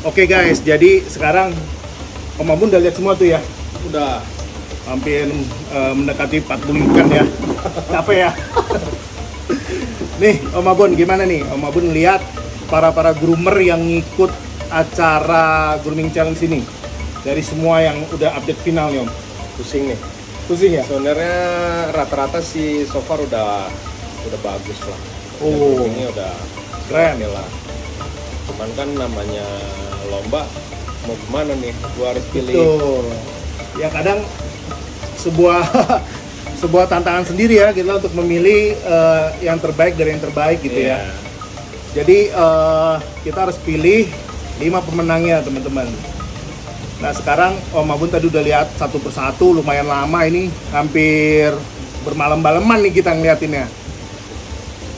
Oke guys, jadi sekarang Om Abun udah lihat semua tuh ya? Udah hampir mendekati 40 ikan ya. Capek ya. Nih Om Abun gimana nih? Om Abun lihat para groomer yang ngikut acara grooming challenge ini. Dari semua yang udah update final nih Om. pusing nih. Pusing ya? Sebenarnya rata-rata sih so far udah bagus lah. Oh, Ini udah keren. oke lah. Cuman kan namanya lomba, mau gimana nih? Gua harus pilih. Betul. Ya kadang sebuah sebuah tantangan sendiri ya kita untuk memilih yang terbaik dari yang terbaik gitu ya. Jadi kita harus pilih 5 pemenangnya teman-teman. Nah sekarang Om Abun tadi udah lihat satu persatu, lumayan lama ini, hampir bermalam-malaman nih kita ngeliatinnya.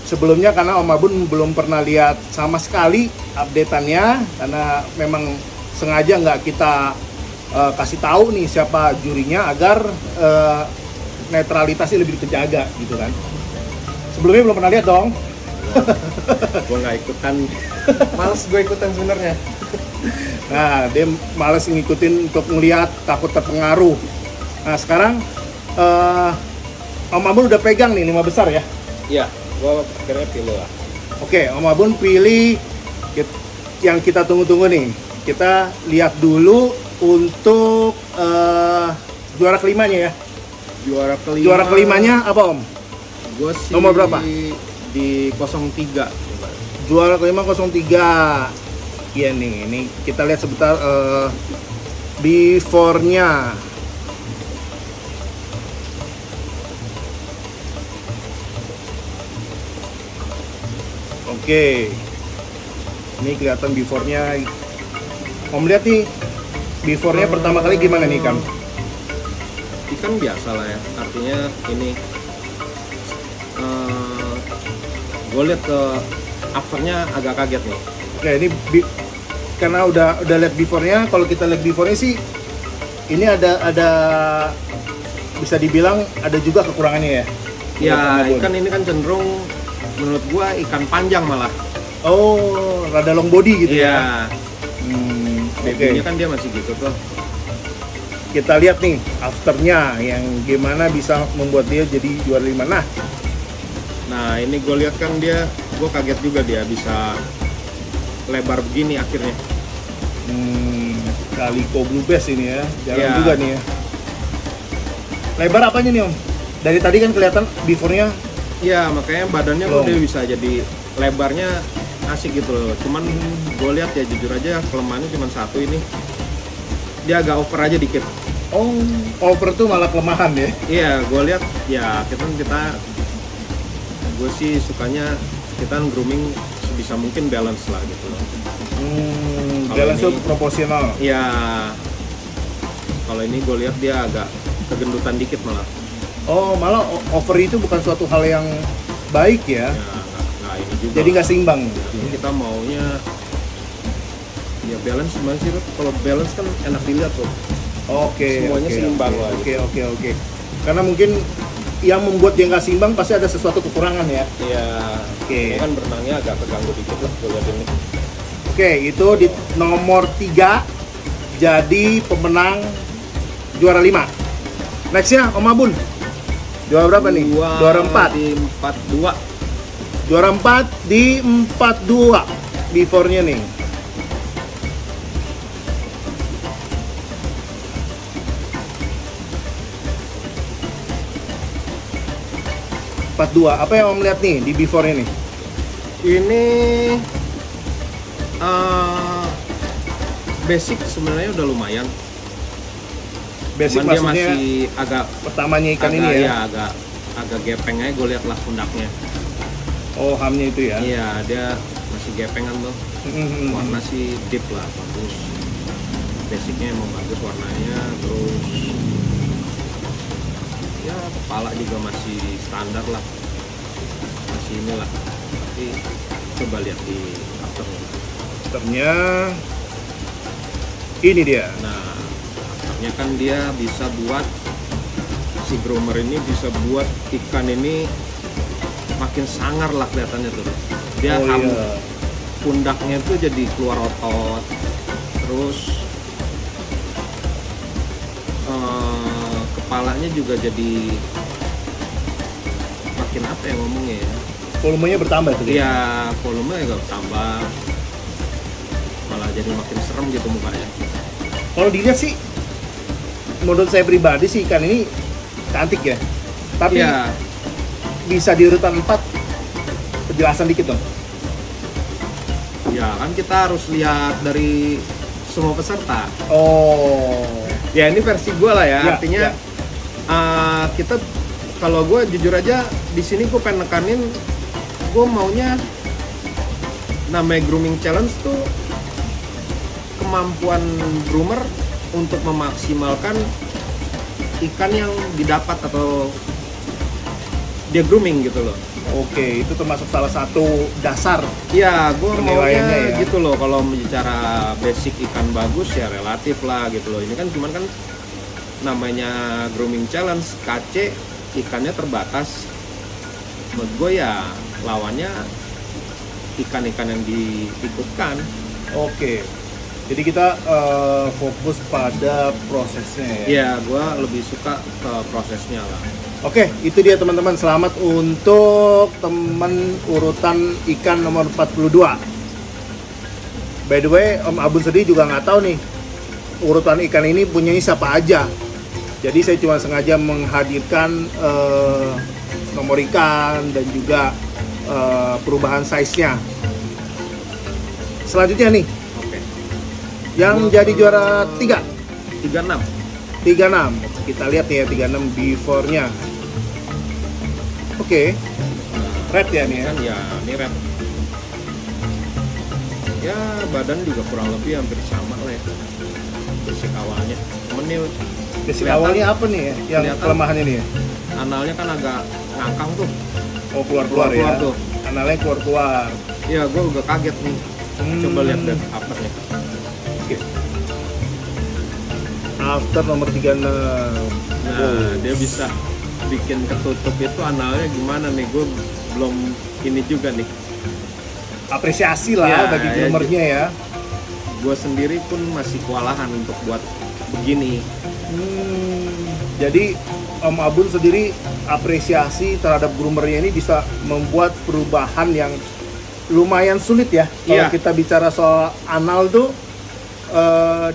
Sebelumnya karena Om Abun belum pernah lihat sama sekali updateannya, karena memang sengaja nggak kita kasih tahu nih siapa jurinya agar netralitasnya lebih terjaga gitu kan. Sebelumnya belum pernah lihat dong. Gue nggak ikutan, males gue ikutan sebenarnya. Nah, dia males ngikutin untuk ngelihat, takut terpengaruh. Nah, sekarang Om Abun udah pegang nih 5 besar ya? Iya, gue akhirnya pilih lah. Oke, Om Abun pilih yang kita tunggu-tunggu nih. Kita lihat dulu untuk juara kelimanya ya. Juara kelimanya apa Om? Gue sih Nomor berapa? Di 03. Juara kelima 03. Iya nih, ini kita lihat sebentar before-nya. Oke. Ini kelihatan before-nya. Om lihat nih, before-nya pertama kali gimana nih Kam? Ikan biasa lah ya, artinya ini gue lihat ke afternya agak kaget nih. Oke, ini karena udah lihat before-nya. Kalau kita lihat before-nya sih ini ada bisa dibilang ada juga kekurangannya ya. Ya, ikan ini kan cenderung menurut gua ikan panjang malah. Oh, rada long body gitu ya. Babynya kan dia masih gitu tuh. Kita lihat nih afternya yang gimana bisa membuat dia jadi juara 5. Nah ini gue lihat kan dia, gue kaget juga dia bisa lebar begini akhirnya. Calico Blue Bass ini ya, jarang Ya. juga nih ya. Lebar apanya nih Om? Dari tadi kan kelihatan before-nya. Iya makanya badannya Long. dia bisa jadi lebarnya asik gitu loh. Cuman gue lihat ya jujur aja kelemahannya cuma satu ini, dia agak over aja dikit. Oh, over tuh malah kelemahan ya. Iya, gue lihat ya kita gue sih sukanya kita grooming sebisa mungkin balance lah gitu loh. Balance tuh proporsional. Iya. Kalau ini gue lihat dia agak kegendutan dikit malah. Oh, malah over itu bukan suatu hal yang baik ya. Ya, nggak ini juga. Jadi nggak seimbang. Jadi kita maunya ya balance gimana sih? Kalau balance kan enak dilihat tuh. Oke. Semuanya seimbang lah. Oke. Karena mungkin yang membuat dia nggak seimbang pasti ada sesuatu kekurangan ya. Iya. Oke. Ini kan berenangnya agak keganggu dikit lah gue lihat ini. Oke, itu di nomor 3 jadi pemenang juara 5. Nextnya Om Abun. Juara berapa nih? Juara 4. Di 42. Juara 4 di 42. Before-nya nih. Apa yang Om lihat nih di before-nya nih? Ini basic sebenarnya udah lumayan. Basic Cuman dia maksudnya masih agak pertamanya ikan ini ya? Iya, agak gepeng aja gue lihat lah pundaknya. Oh, hamnya itu ya? Iya, dia masih gepengan tuh. Warna sih deep lah, bagus. Basicnya emang bagus warnanya, terus ya kepala juga masih standar lah, masih inilah. Tapi coba lihat di afternya. Afternya ini dia. Nah, afternya kan dia bisa buat si groomer ini bisa buat ikan ini makin sangar lah kelihatannya tuh. Dia pundaknya tuh jadi keluar otot. Terus kepalanya juga jadi makin apa ya ngomongnya ya? Volumenya bertambah tuh. Iya, volumenya agak bertambah. Malah jadi makin serem gitu mukanya. Kalau dilihat sih, menurut saya pribadi sih ikan ini cantik ya. Tapi Iya, bisa di urutan 4, penjelasan dikit dong. ya kan kita harus lihat dari semua peserta. Oh, Ya ini versi gue lah ya, Ya, artinya ya. kita kalau gue jujur aja di sini gue pengen nekanin, gue maunya namanya grooming challenge tuh kemampuan groomer untuk memaksimalkan ikan yang didapat atau dia grooming gitu loh. oke, itu termasuk salah satu dasar. Ya, gue Penilaiannya maunya ya. gitu loh. Kalau bicara basic ikan bagus ya relatif lah gitu loh. Ini kan cuman kan namanya grooming challenge, KC ikannya terbatas. Menurut gue ya lawannya ikan-ikan yang diikutkan. Oke, jadi kita fokus pada prosesnya ya. Ya, gue lebih suka ke prosesnya lah. Oke, itu dia teman-teman. Selamat untuk teman urutan ikan nomor 42. By the way, Om Abun sendiri juga nggak tahu nih urutan ikan ini punya siapa aja. Jadi saya cuma sengaja menghadirkan nomor ikan dan juga perubahan size-nya. Selanjutnya nih, Oke. yang jadi juara 3, 36. 36. Kita lihat nih ya 36 before-nya. Oke, red ya nih ya. Kan ya ini red. Ya badan juga kurang lebih hampir sama lah ya. Basic awalnya. Cuman ini Basic kelihatan- awalnya apa nih ya? Yang kelihatan. kelemahannya nih ya? analnya kan agak ngangkang tuh. Oh, keluar-keluar ya. Keluar-keluar tuh. Analnya keluar-keluar. Iya, gue juga kaget nih. Coba lihat dan uppernya. Oke. After nomor 36. Nah, dia bisa bikin ketutup itu analnya gimana nih? Gue belum ini juga nih. Apresiasi lah Ya, bagi ya, groomernya ya. Gue sendiri pun masih kewalahan untuk buat begini. Jadi Om Abun sendiri apresiasi terhadap groomernya ini bisa membuat perubahan yang lumayan sulit ya. Kalau Iya. kita bicara soal anal tuh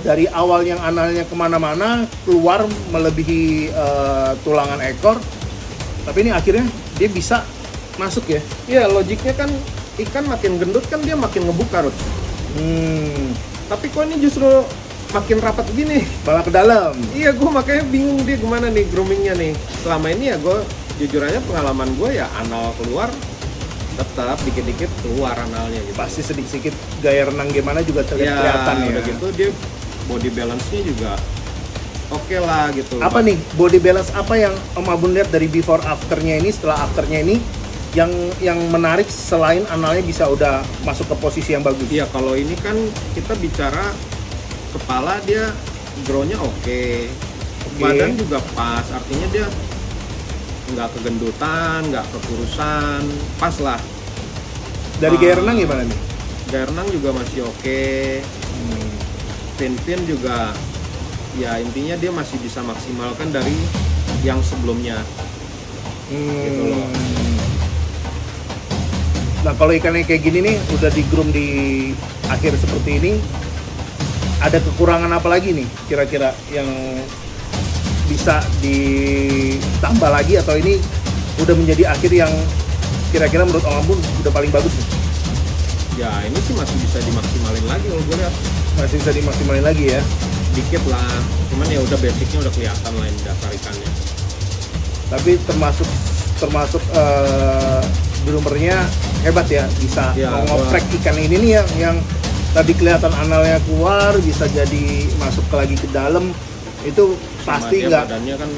dari awal yang analnya kemana-mana keluar melebihi tulangan ekor, tapi ini akhirnya dia bisa masuk ya. Iya, logiknya kan ikan makin gendut kan dia makin ngebuka, Rut. Tapi kok ini justru makin rapat gini? Malah ke dalam. Iya, gue makanya bingung dia gimana nih groomingnya nih. Selama ini ya gue jujur aja pengalaman gue ya anal keluar tetap dikit-dikit keluar analnya gitu. Pasti sedikit-sedikit gaya renang gimana juga Ya, kelihatan ya. udah gitu dia body balance-nya juga oke lah gitu. Apa nih body balance apa yang Om Abun lihat dari before afternya ini, setelah afternya ini yang menarik selain analnya bisa udah masuk ke posisi yang bagus? Iya, kalau ini kan kita bicara kepala dia grow-nya oke. Badan juga pas, artinya dia nggak kegendutan, nggak kekurusan, pas lah. Dari gaya renang gimana nih? Gaya renang juga masih oke. Fin-fin juga ya intinya dia masih bisa maksimalkan dari yang sebelumnya. Gitu loh. Nah kalau ikannya kayak gini nih udah di groom di akhir seperti ini, ada kekurangan apa lagi nih kira-kira yang bisa ditambah lagi, atau ini udah menjadi akhir yang kira-kira menurut Om Abun udah paling bagus nih? Ya ini sih masih bisa dimaksimalin lagi kalau gue lihat. Masih bisa dimaksimalin lagi ya? Dikit lah, cuman ya udah basicnya udah kelihatan lah ini dasar ikannya. Tapi termasuk groomernya hebat ya, bisa Ya, ngoprek ikan ini nih yang tadi kelihatan analnya keluar bisa jadi masuk lagi ke dalam, itu pasti Dia nggak badannya kan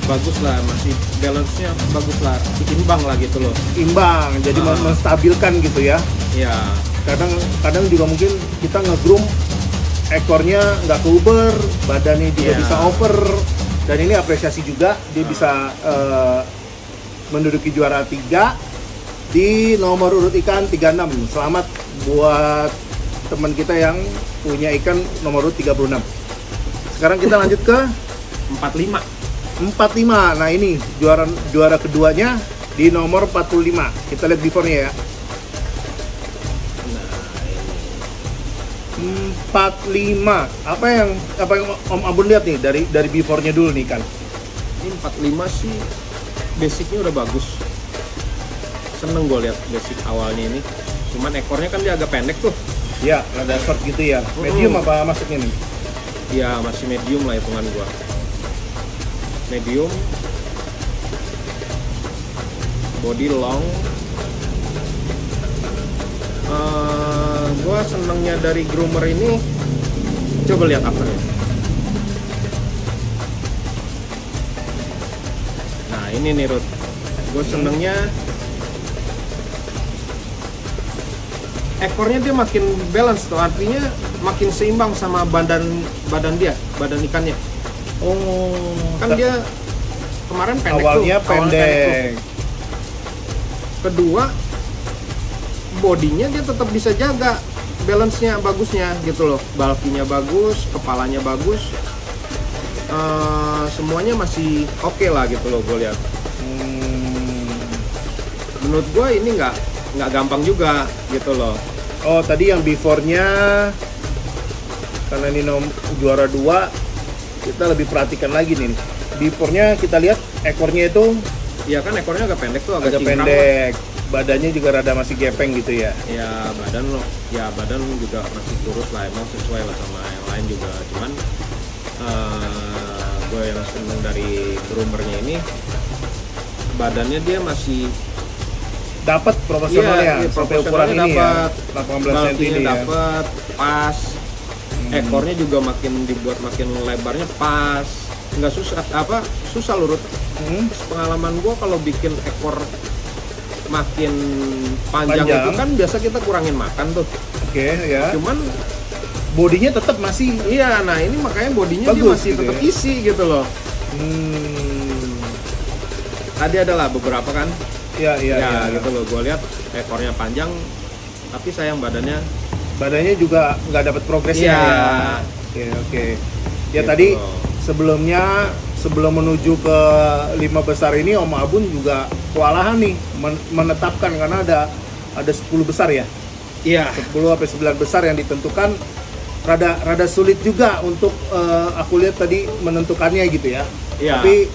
bagus lah, masih balance-nya bagus lah, imbang lah gitu loh. imbang, jadi menstabilkan gitu ya. Iya. Kadang juga mungkin kita nge-groom ekornya nggak keuber, badannya juga Iya. bisa over, dan ini apresiasi juga dia bisa menduduki juara 3 di nomor urut ikan 36. Selamat buat teman kita yang punya ikan nomor urut 36. Sekarang kita lanjut ke 45. 45. Nah ini juara keduanya di nomor 45. Kita lihat before-nya ya. Nah, 45. Apa yang Om Abun lihat nih dari before-nya dulu nih kan? ini 45 sih basicnya udah bagus. Seneng gue lihat basic awalnya ini. Cuman ekornya kan dia agak pendek tuh. Ya, rada short gitu ya. Medium apa masuknya nih? Ya masih medium lah hitungan gua. Medium. Body long. Gua senengnya dari groomer ini. Coba lihat afternya. Nah ini nih Ruth. Gue senengnya ekornya dia makin balance tuh, artinya makin seimbang sama badan ikannya. Oh, Kan dia kemarin pendek awalnya tuh. Awalnya pendek. Kedua, bodinya dia tetap bisa jaga balance-nya bagusnya gitu loh. Bulky-nya bagus, kepalanya bagus. Semuanya masih oke lah gitu loh gue lihat. Menurut gue ini nggak gampang juga gitu loh. Oh tadi yang before-nya, karena ini juara 2, kita lebih perhatikan lagi nih. Before-nya kita lihat ekornya itu, Iya kan ekornya agak pendek tuh, agak cingkrang pendek. Badannya juga rada masih gepeng gitu ya. Ya badan juga masih kurus lah, emang sesuai lah sama yang lain juga. Cuman gue yang seneng dari groomernya ini, badannya dia masih dapat proporsionalnya, iya, sampai ukuran ini dapat, ya, 18 cm ini ya. dapat pas. Ekornya juga dibuat makin lebarnya pas. Nggak susah lurut. Pengalaman gua kalau bikin ekor makin panjang itu kan biasa kita kurangin makan tuh. Oke, ya. Cuman bodinya tetap masih, iya, nah ini makanya bodinya dia bagus masih gitu tetap ya. isi gitu loh. Tadi adalah beberapa kan. ya Gitu loh, gue lihat ekornya panjang tapi sayang badannya juga nggak dapat progresnya ya. Oke. Ya gitu. Tadi sebelum menuju ke 5 besar ini Om Abun juga kewalahan nih menetapkan, karena ada 10 besar ya. Iya. 10 sampai 9 besar yang ditentukan, rada sulit juga untuk aku lihat tadi menentukannya gitu ya. Iya. Tapi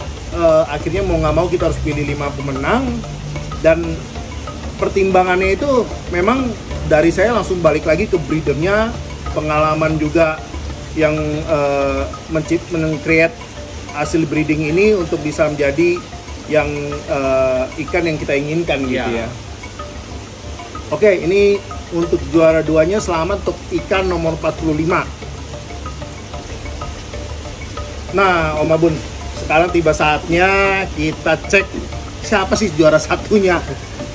akhirnya mau nggak mau kita harus pilih 5 pemenang. Dan pertimbangannya itu memang dari saya langsung balik lagi ke breedernya, pengalaman juga yang men-create hasil breeding ini untuk bisa menjadi yang ikan yang kita inginkan gitu ya. Oke, ini untuk juara 2-nya selamat untuk ikan nomor 45. Nah, Om Abun, sekarang tiba saatnya kita cek siapa sih juara satunya.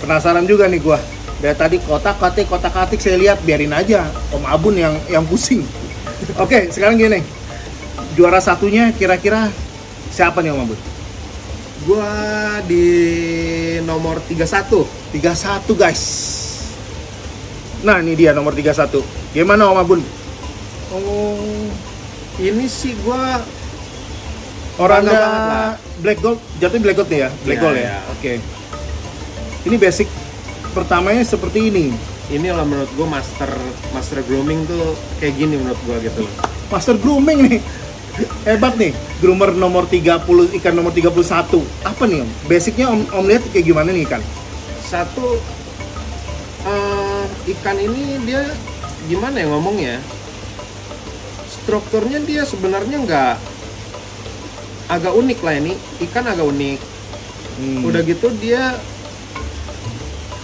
Penasaran juga nih gua. Dari tadi kotak-katik saya lihat, biarin aja Om Abun yang pusing. Oke, sekarang gini. Juara satunya kira-kira siapa nih Om Abun? Gua di nomor 31. 31 guys. Nah, ini dia nomor 31. Gimana Om Abun? Oh, ini sih gua Oranda Black Gold, jatuhnya Black Gold nih ya? Black Gold ya? Oke. Ini basic pertamanya seperti ini. Ini lah menurut gue master grooming tuh kayak gini menurut gue gitu. Master grooming nih. Hebat nih. Groomer nomor 30, ikan nomor 31. Apa nih Om? Basicnya Om lihat kayak gimana nih ikan? Satu, ikan ini dia gimana ya ngomongnya? Strukturnya dia sebenarnya agak unik lah ini. Ikan agak unik. Udah gitu dia,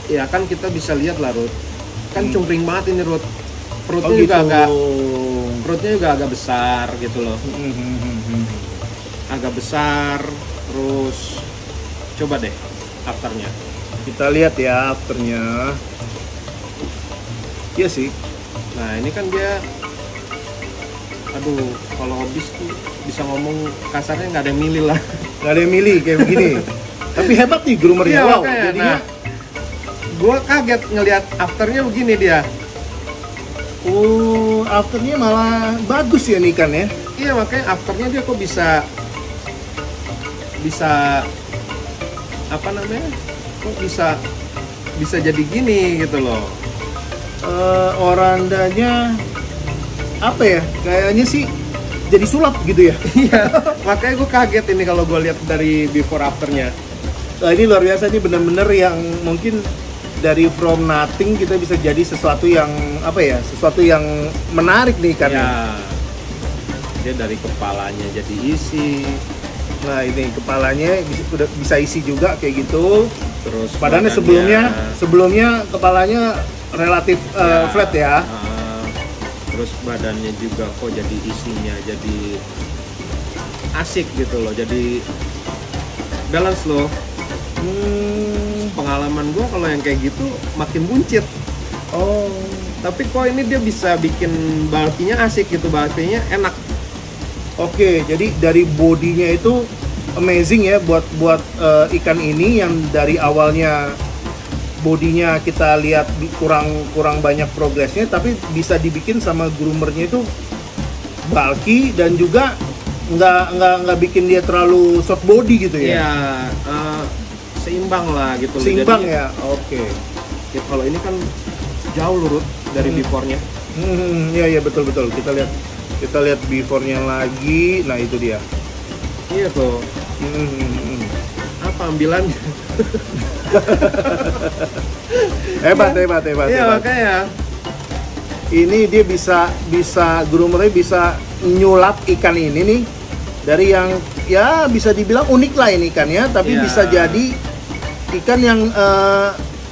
ya kan kita bisa lihat lah Ruth, kan cungkring banget ini Ruth, perutnya juga agak besar gitu loh. Agak besar. Terus coba deh afternya, kita lihat ya afternya. Iya sih. Nah ini kan dia, aduh, kalau habis tuh bisa ngomong kasarnya nggak ada yang milih lah. Nggak ada yang milih kayak begini. Tapi hebat nih groomernya. Iya, wow, makanya, jadinya gue kaget ngelihat afternya begini dia. Oh, afternya malah bagus ya nih ikan ya? Iya, makanya afternya dia kok bisa apa namanya? Kok bisa jadi gini gitu loh. Orandanya apa ya? Kayaknya sih jadi sulap gitu ya. Iya, makanya gue kaget ini kalau gue lihat dari before afternya. Nah, ini luar biasa, ini bener-bener yang mungkin dari from nothing kita bisa jadi sesuatu yang apa ya? Sesuatu yang menarik nih ikannya. Ya, dia dari kepalanya jadi isi. Nah, ini kepalanya udah bisa isi juga kayak gitu. Terus Padahal sebelumnya kepalanya relatif flat ya. Terus badannya juga kok jadi isinya jadi asik gitu loh, jadi balance loh. Pengalaman gue kalau yang kayak gitu makin buncit. Oh, tapi kok ini dia bisa bikin bulky-nya asik gitu, bulky-nya enak. Oke, jadi dari bodinya itu amazing ya buat ikan ini yang dari awalnya bodinya kita lihat kurang banyak progresnya, tapi bisa dibikin sama groomernya itu bulky dan juga nggak bikin dia terlalu short body gitu ya? Iya, seimbang lah gitu. Seimbang jadinya, ya, oke. Ya, kalau ini kan jauh lurut dari before-nya. Iya betul. Kita lihat before-nya lagi. Nah itu dia. Iya tuh. Apa ambilannya? hebat. Iya makanya. Ini dia bisa groomernya bisa nyulap ikan ini nih dari yang ya bisa dibilang unik lah ini ikannya, tapi bisa jadi ikan yang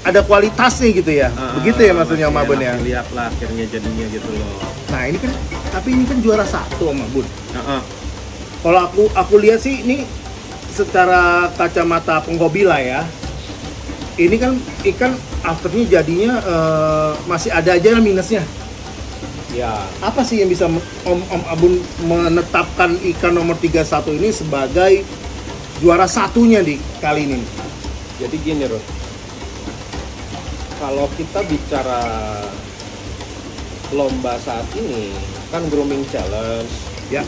ada kualitasnya gitu ya. Begitu ya maksudnya Om Abun ya. Lihat lah akhirnya jadinya gitu loh. Nah ini kan, tapi ini kan juara 1 Om Abun. Kalau aku lihat sih ini secara kacamata penghobi lah ya. Ini kan ikan afternya jadinya masih ada aja minusnya. Ya. Apa sih yang bisa Om Abun menetapkan ikan nomor 31 ini sebagai juara satunya di kali ini? Jadi gini Rod, kalau kita bicara lomba saat ini kan grooming challenge ya.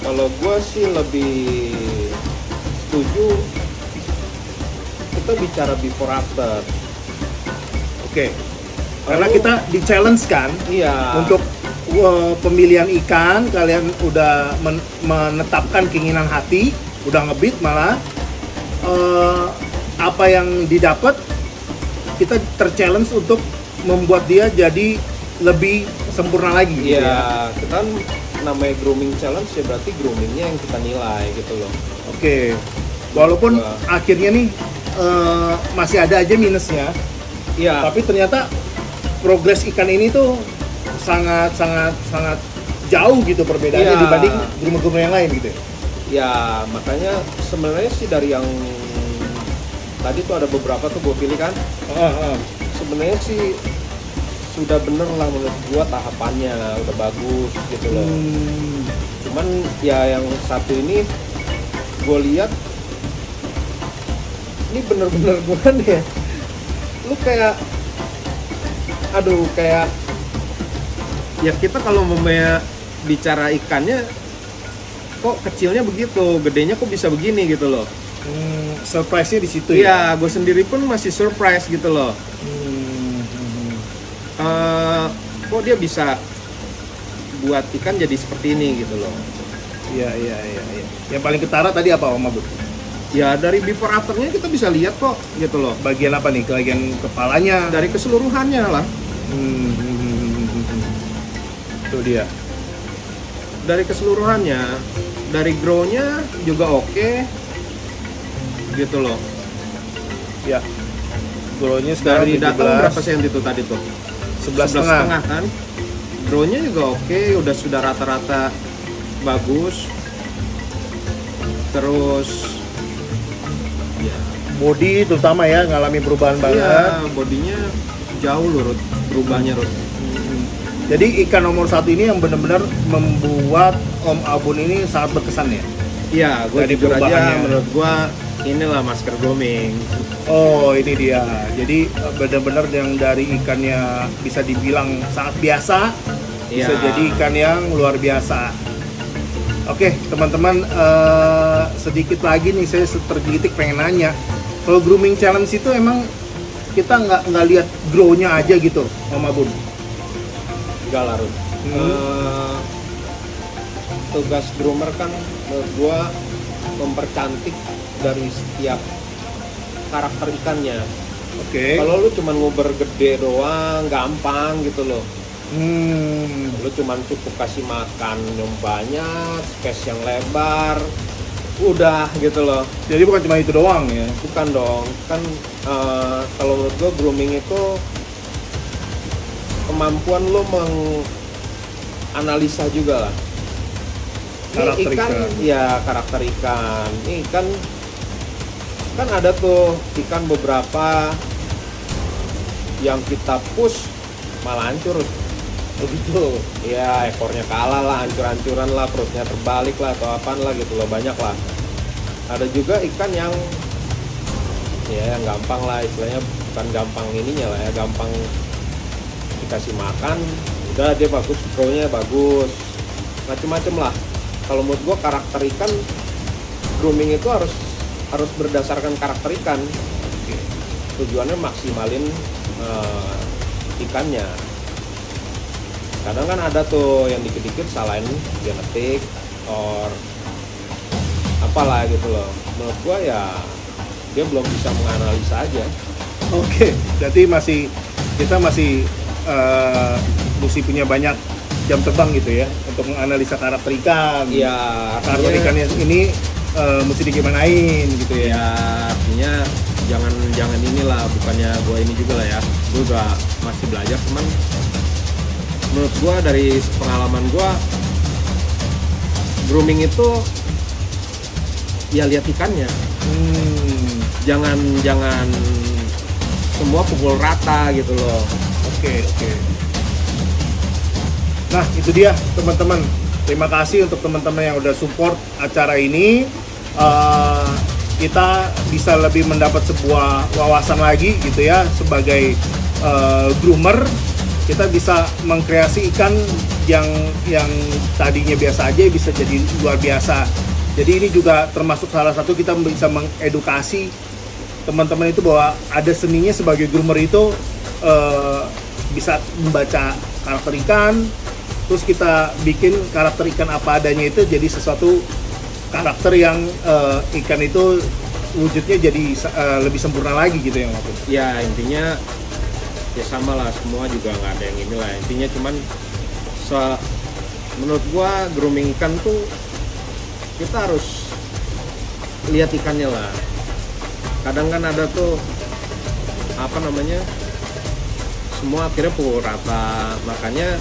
Kalau gue sih lebih setuju kita bicara before after. Oke. Karena kita di challenge kan, untuk pemilihan ikan, kalian udah menetapkan keinginan hati, udah ngebit malah apa yang didapat kita terchallenge untuk membuat dia jadi lebih sempurna lagi. Iya, gitu ya. Kita kan namanya grooming challenge ya berarti groomingnya yang kita nilai gitu loh. Oke. Walaupun akhirnya nih masih ada aja minusnya. Iya. Tapi ternyata progres ikan ini tuh sangat jauh gitu perbedaannya dibanding groomer-groomer yang lain gitu. Ya makanya sebenarnya sih dari yang tadi tuh ada beberapa tuh gue pilih kan. Sebenarnya sih sudah bener lah menurut gue tahapannya udah bagus gitu loh. Cuman ya yang satu ini gue lihat ini bener-bener gimana ya? Lu kayak kayak ya kita kalau bicara ikannya kok kecilnya begitu, gedenya kok bisa begini gitu loh. Surprise-nya di situ ya. Iya, gue sendiri pun masih surprise gitu loh. Kok dia bisa buat ikan jadi seperti ini gitu loh. Iya. Yang paling ketara tadi apa Om Abun? Ya dari before afternya kita bisa lihat kok gitu loh. Bagian apa nih? Bagian kepalanya? Dari keseluruhannya lah. Itu dia. Dari keseluruhannya, dari grow-nya juga oke. Gitu loh. Ya. Grow-nya sekarang dari datang berapa senti itu tadi tuh? 11,5 kan. Grow-nya juga oke, sudah rata-rata bagus. Terus ya body terutama ya ngalami perubahan banget. Iya, bodinya jauh lurut berubahnya Rut. Jadi ikan nomor 1 ini yang benar-benar membuat Om Abun ini sangat berkesan ya. Iya, gue jujur aja menurut gue inilah masker grooming. Oh, ini dia. Jadi benar-benar yang dari ikannya bisa dibilang sangat biasa, bisa Iya. jadi ikan yang luar biasa. Oke, teman-teman, sedikit lagi nih saya tergelitik pengen nanya. Kalau grooming challenge itu emang kita nggak lihat grow-nya aja gitu, Om Abun? Enggak lah, Rud. Tugas groomer kan menurut gua mempercantik dari setiap karakter ikannya. Oke. Kalau lu cuman nguber gede doang, gampang gitu loh. Lu cuman cukup kasih makan yang banyak, space yang lebar, udah gitu loh. Jadi bukan cuma itu doang ya? Bukan dong, kan kalau menurut gua grooming itu kemampuan lu menganalisa juga lah. Karakter Ini ikan, ikan. ya karakter ikan. Ini ikan kan ada tuh ikan beberapa yang kita push malah hancur. Begitu. Ya ekornya kalah lah, hancur-hancuran lah, perutnya terbalik lah atau apaan lah gitu loh, banyak lah. Ada juga ikan yang ya yang gampang lah, istilahnya bukan gampang ininya lah ya, gampang dikasih makan, udah dia bagus, grow-nya bagus, macem-macem lah. Kalau menurut gua karakter ikan grooming itu harus berdasarkan karakter ikan. Tujuannya maksimalin ikannya. Kadang kan ada tuh yang dikit-dikit salahin genetik or apalah gitu loh. Menurut gua ya dia belum bisa menganalisa aja. Oke, berarti kita masih mesti punya banyak jam terbang gitu ya untuk menganalisa karakter ikan. Iya, Karakter ikannya ini mesti digimanain gitu ya. ya artinya jangan inilah, bukannya gua ini juga lah ya. Gua juga masih belajar, cuman menurut gua dari pengalaman gua grooming itu ya lihat ikannya. Jangan semua pukul rata gitu loh. Oke. Nah, itu dia teman-teman. Terima kasih untuk teman-teman yang udah support acara ini. Kita bisa lebih mendapat sebuah wawasan lagi gitu ya sebagai groomer. Kita bisa mengkreasi ikan yang tadinya biasa aja bisa jadi luar biasa. Jadi ini juga termasuk salah satu kita bisa mengedukasi teman-teman itu bahwa ada seninya sebagai groomer itu bisa membaca karakter ikan, terus kita bikin karakter ikan apa adanya itu jadi sesuatu karakter yang ikan itu wujudnya jadi lebih sempurna lagi gitu ya Mas. Ya intinya ya sama lah, semua juga nggak ada yang inilah. Intinya cuman menurut gua grooming ikan tuh kita harus lihat ikannya lah. Kadang kan ada tuh apa namanya, semua akhirnya pukul rata, makanya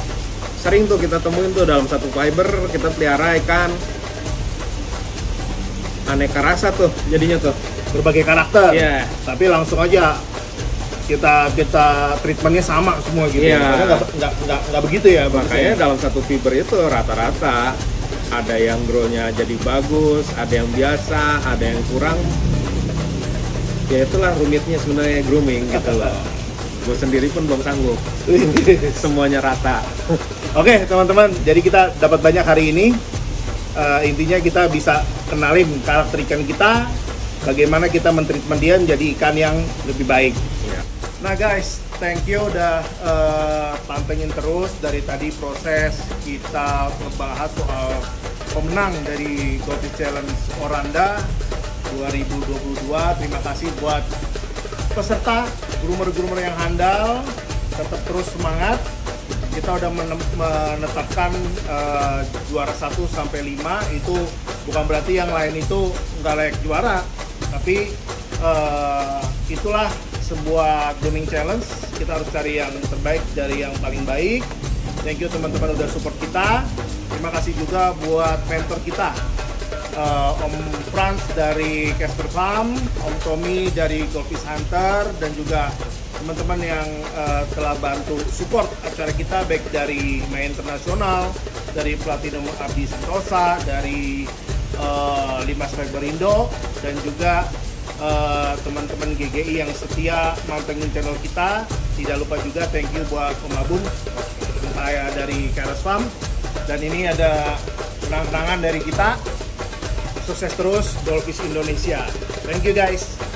sering tuh kita temuin tuh dalam satu fiber kita pelihara ikan aneka rasa tuh jadinya tuh, Berbagai karakter. Iya. Tapi langsung aja kita treatmentnya sama semua gitu. Iya. Padahal nggak begitu ya. Makanya dalam satu fiber itu rata-rata ada yang grow-nya jadi bagus, ada yang biasa, ada yang kurang. Ya itulah rumitnya sebenarnya grooming gitu loh. Gue sendiri pun belum sanggup. Semuanya rata. Oke teman-teman, jadi kita dapat banyak hari ini. Intinya kita bisa kenalin karakter ikan kita, bagaimana kita mentreatment dia menjadi ikan yang lebih baik. Ya. Nah guys, thank you udah pantengin terus dari tadi proses kita membahas soal pemenang dari Goldfish Challenge Oranda 2022. Terima kasih buat peserta, groomer-groomer yang handal, tetap terus semangat. Kita udah menetapkan juara 1 sampai 5, itu bukan berarti yang lain itu nggak layak juara, tapi itulah sebuah grooming challenge. Kita harus cari yang terbaik dari yang paling baik. Thank you teman-teman udah support kita. Terima kasih juga buat mentor kita, Om Frans dari Casper Farm, Om Tommy dari Goldfish Hunter, dan juga teman-teman yang telah bantu support acara kita, baik dari Maya Internasional, dari Platinum Abdi Sentosa, dari Limas Fiber Indo, dan juga teman-teman GGI yang setia mantengin channel kita. Tidak lupa juga thank you buat Om Abung dari Keras Farm. Dan ini ada kenang-kenangan dari kita. Sukses terus Goldfish Indonesia. Thank you guys.